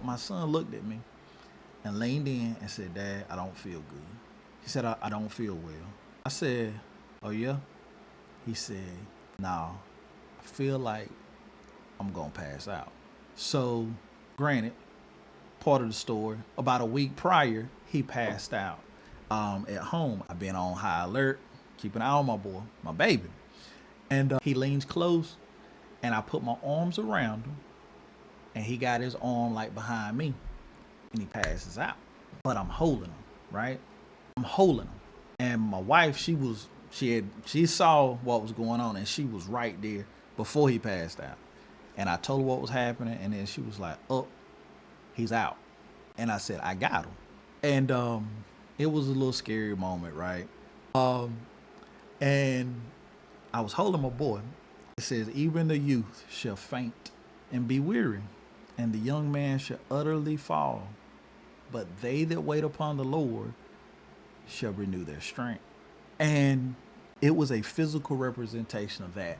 my son looked at me and leaned in and said, "Dad, I don't feel good." He said, I don't feel well. I said, "Oh yeah?" He said, "No, I feel like I'm going to pass out." So, granted, part of the story, about a week prior, he passed out at home. I've been on high alert, keeping an eye on my boy, my baby. And he leans close, and I put my arms around him, and he got his arm like behind me, and he passes out. But I'm holding him, right? I'm holding him. And my wife, she saw what was going on, and she was right there before he passed out. And I told her what was happening, and then she was like, "Oh, he's out." And I said, "I got him." And it was a little scary moment, right? And I was holding my boy. It says, "Even the youth shall faint and be weary, and the young man shall utterly fall. But they that wait upon the Lord shall renew their strength." And it was a physical representation of that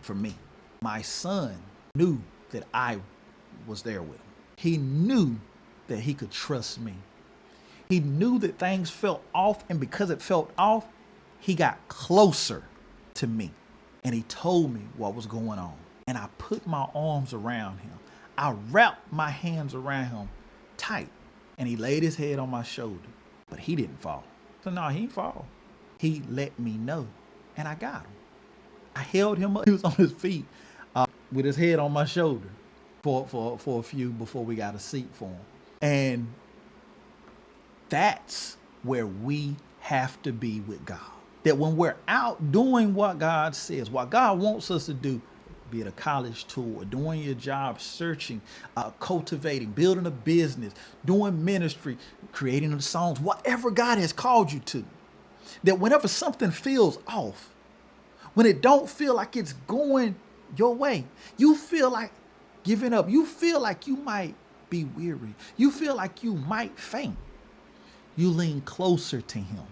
for me. My son knew that I was there with him. He knew that he could trust me. He knew that things felt off, and because it felt off, he got closer to me. And he told me what was going on. And I put my arms around him. I wrapped my hands around him tight. And he laid his head on my shoulder. But he didn't fall. So no, he didn't fall. He let me know. And I got him. I held him up. He was on his feet with his head on my shoulder for a few before we got a seat for him. And that's where we have to be with God. That when we're out doing what God says, what God wants us to do, be it a college tour, doing your job, searching, cultivating, building a business, doing ministry, creating the songs, whatever God has called you to, that whenever something feels off, when it don't feel like it's going your way, you feel like giving up, you feel like you might be weary, you feel like you might faint, you lean closer to him.